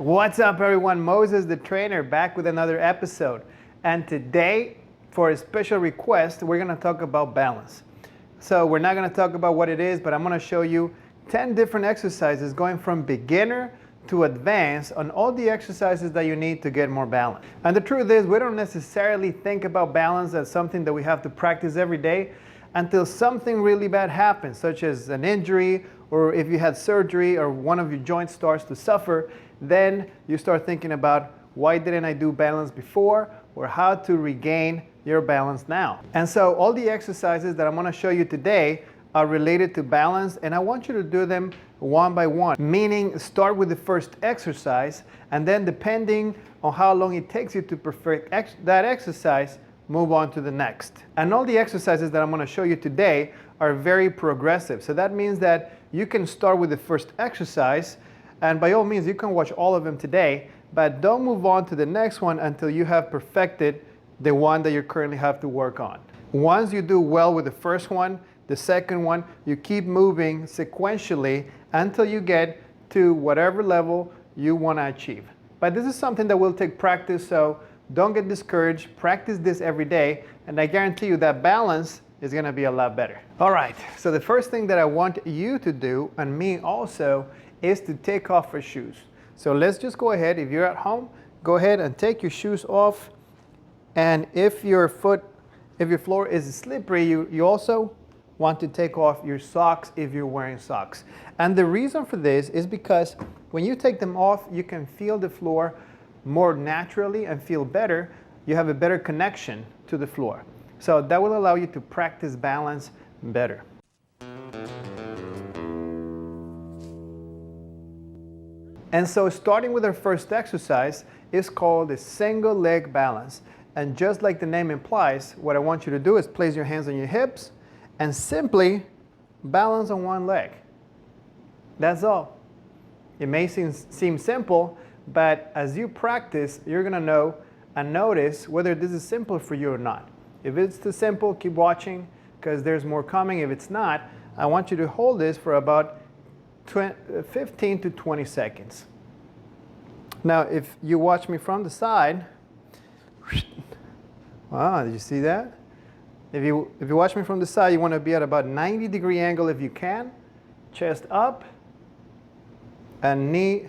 What's up, everyone? Moses the trainer back with another episode. And today, for a special request, we're going to talk about balance. So we're not going to talk about what it is, but I'm going to show you 10 different exercises going from beginner to advanced on all the exercises that you need to get more balance. And the truth is, we don't necessarily think about balance as something that we have to practice every day until something really bad happens, such as an injury, or if you had surgery or one of your joints starts to suffer. Then you start thinking about, why didn't I do balance before, or how to regain your balance now. And so all the exercises that I'm going to show you today are related to balance, and I want you to do them one by one, meaning start with the first exercise, and then depending on how long it takes you to perfect that exercise, move on to the next. And all the exercises that I'm going to show you today are very progressive. So that means that you can start with the first exercise, and by all means, you can watch all of them today, but don't move on to the next one until you have perfected the one that you currently have to work on. Once you do well with the first one, the second one, you keep moving sequentially until you get to whatever level you want to achieve. But this is something that will take practice, so don't get discouraged. Practice this every day, and I guarantee you that balance is going to be a lot better. All right, so the first thing that I want you to do, and me also, is to take off your shoes. So let's just go ahead. If you're at home, go ahead and take your shoes off. And if your floor is slippery, you also want to take off your socks if you're wearing socks. And the reason for this is because when you take them off, you can feel the floor more naturally and feel better. You have a better connection to the floor. So that will allow you to practice balance better. And so starting with our first exercise is called the single leg balance. And just like the name implies, what I want you to do is place your hands on your hips and simply balance on one leg. That's all. It may seem simple, but as you practice, you're going to know and notice whether this is simple for you or not. If it's too simple, keep watching because there's more coming. If it's not, I want you to hold this for about 15 to 20 seconds. Now, if you watch me from the side, wow, did you see that? If you watch me from the side, you want to be at about 90-degree angle if you can. Chest up, and knee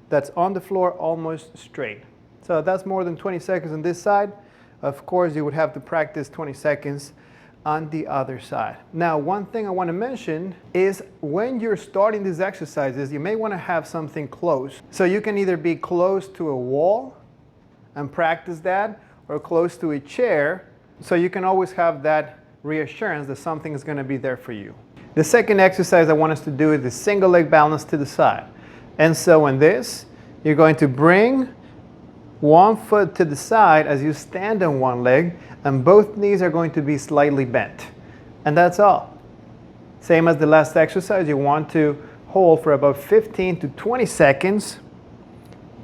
that's on the floor almost straight. So that's more than 20 seconds on this side. Of course, you would have to practice 20 seconds on the other side. Now, one thing I want to mention is when you're starting these exercises, you may want to have something close. So you can either be close to a wall and practice that, or close to a chair, so you can always have that reassurance that something is going to be there for you. The second exercise I want us to do is the single leg balance to the side. And so in this, you're going to bring one foot to the side as you stand on one leg, and both knees are going to be slightly bent. And that's all. Same as the last exercise, you want to hold for about 15 to 20 seconds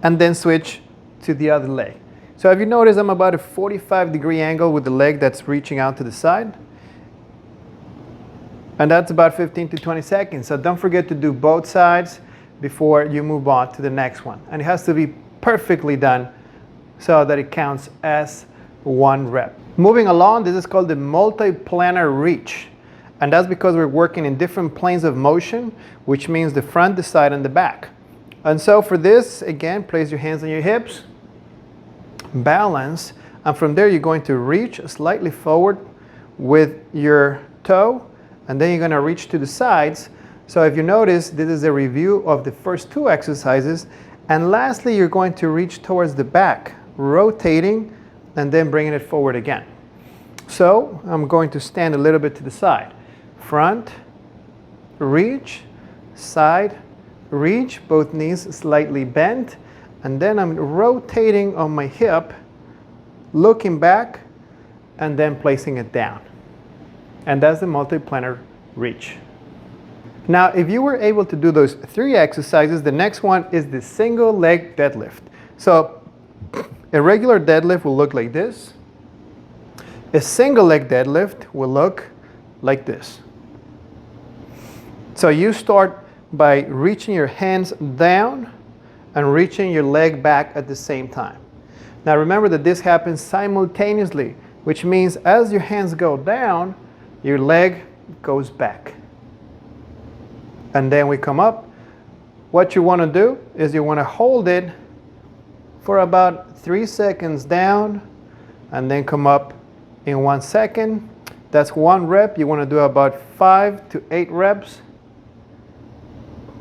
and then switch to the other leg. So have you noticed I'm about a 45-degree angle with the leg that's reaching out to the side? And that's about 15 to 20 seconds. So don't forget to do both sides before you move on to the next one. And it has to be perfectly done so that it counts as one rep. Moving along, this is called the multi-planar reach. And that's because we're working in different planes of motion, which means the front, the side, and the back. And so for this, again, place your hands on your hips, balance, and from there you're going to reach slightly forward with your toe, and then you're going to reach to the sides. So if you notice, this is a review of the first two exercises. And lastly, you're going to reach towards the back, rotating, and then bringing it forward again. So I'm going to stand a little bit to the side. Front, reach, side, reach, both knees slightly bent, and then I'm rotating on my hip, looking back, and then placing it down. And that's the multi-planar reach. Now, if you were able to do those three exercises, the next one is the single leg deadlift. So a regular deadlift will look like this. A single leg deadlift will look like this. So you start by reaching your hands down and reaching your leg back at the same time. Now remember that this happens simultaneously, which means as your hands go down, your leg goes back. And then we come up. What you want to do is you want to hold it for about 3 seconds down and then come up in 1 second. That's 1 rep. You want to do about 5 to 8 reps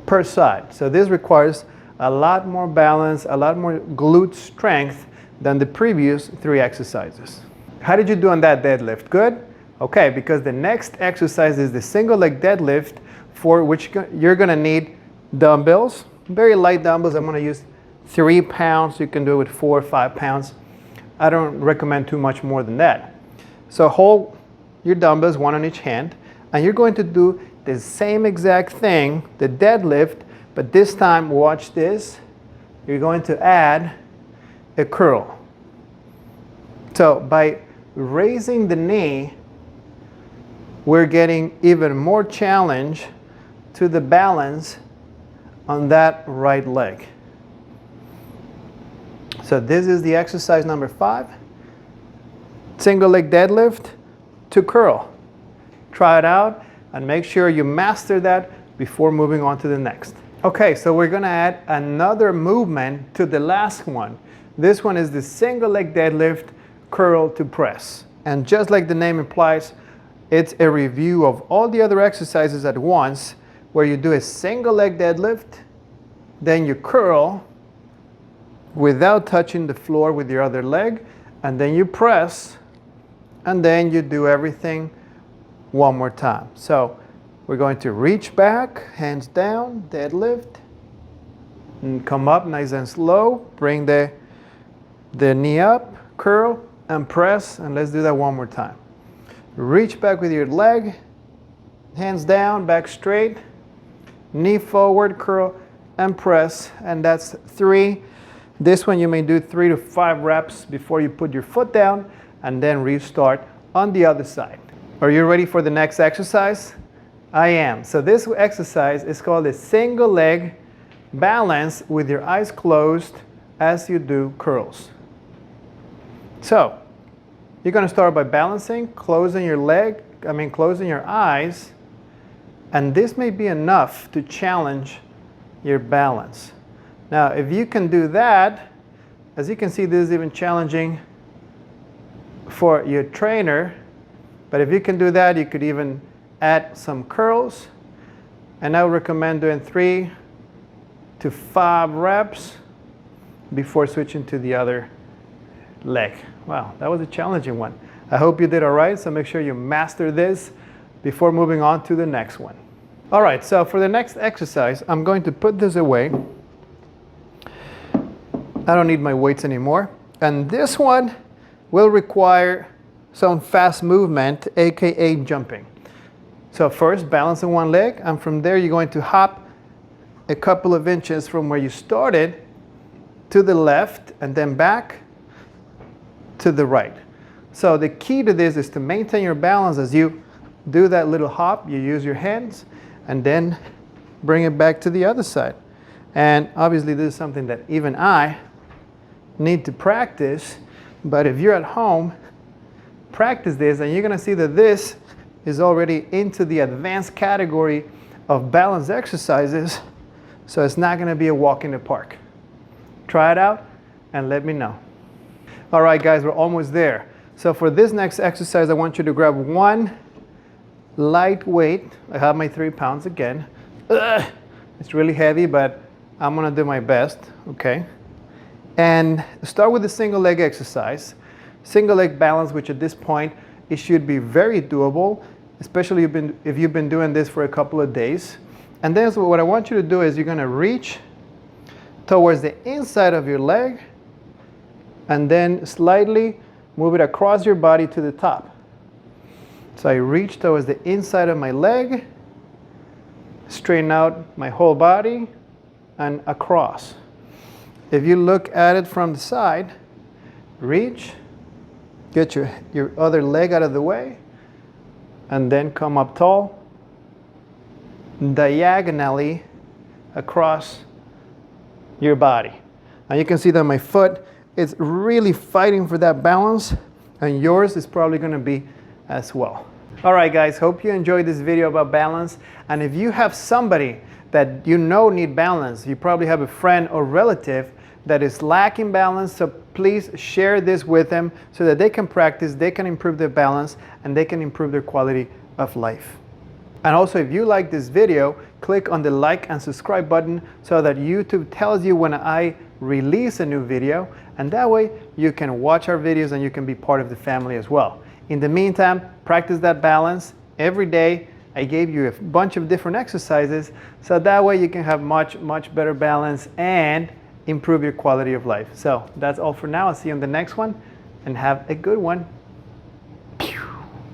per side. So this requires a lot more balance, a lot more glute strength than the previous 3 exercises. How did you do on that deadlift? Good? Okay, because the next exercise is the single leg deadlift, for which you're going to need dumbbells, very light dumbbells. I'm going to use 3 pounds. You can do it with 4 or 5 pounds. I don't recommend too much more than that. So hold your dumbbells, 1 on each hand, and you're going to do the same exact thing, the deadlift, but this time, watch this, you're going to add a curl. So by raising the knee, we're getting even more challenge to the balance on that right leg. So this is the exercise number 5. Single leg deadlift to curl. Try it out and make sure you master that before moving on to the next. Okay, so we're gonna add another movement to the last one. This one is the single leg deadlift curl to press. And just like the name implies, it's a review of all the other exercises at once, where you do a single leg deadlift, then you curl without touching the floor with your other leg, and then you press, and then you do everything one more time. So we're going to reach back, hands down, deadlift, and come up nice and slow. Bring the knee up, curl, and press, and let's do that one more time. Reach back with your leg, hands down, back straight, knee forward, curl, and press, and that's 3. This one you may do 3 to 5 reps before you put your foot down, and then restart on the other side. Are you ready for the next exercise? I am. So this exercise is called a single leg balance with your eyes closed as you do curls. So you're going to start by balancing, closing your eyes, and this may be enough to challenge your balance. Now, if you can do that, as you can see, this is even challenging for your trainer, but if you can do that, you could even add some curls, and I would recommend doing 3 to 5 reps before switching to the other leg. Wow, that was a challenging one. I hope you did all right, so make sure you master this before moving on to the next one. All right, so for the next exercise, I'm going to put this away. I don't need my weights anymore. And this one will require some fast movement, aka jumping. So first, balance on one leg, and from there you're going to hop a couple of inches from where you started to the left, and then back to the right. So the key to this is to maintain your balance as you do that little hop. You use your hands, and then bring it back to the other side. And obviously this is something that even I need to practice, but if you're at home, practice this, and you're going to see that this is already into the advanced category of balance exercises, so it's not going to be a walk in the park. Try it out and let me know. All right, guys, we're almost there. So for this next exercise, I want you to grab one light weight. I have my 3 pounds again. It's really heavy, but I'm going to do my best, okay? And start with the single leg exercise. Single leg balance, which at this point, it should be very doable, especially if you've been doing this for a couple of days. And then what I want you to do is you're going to reach towards the inside of your leg, and then slightly move it across your body to the top. So I reach towards the inside of my leg, straighten out my whole body, and across. If you look at it from the side, reach, get your other leg out of the way, and then come up tall, diagonally across your body. And you can see that my foot is really fighting for that balance, and yours is probably going to be as well. All right, guys, hope you enjoyed this video about balance. And if you have somebody that you know need balance, you probably have a friend or relative that is lacking balance, so please share this with them so that they can practice, they can improve their balance, and they can improve their quality of life. And also, if you like this video, click on the like and subscribe button so that YouTube tells you when I release a new video, and that way you can watch our videos and you can be part of the family as well. In the meantime, practice that balance every day. I gave you a bunch of different exercises, so that way you can have much better balance and improve your quality of life. So that's all for now. I'll see you on the next one, and have a good one.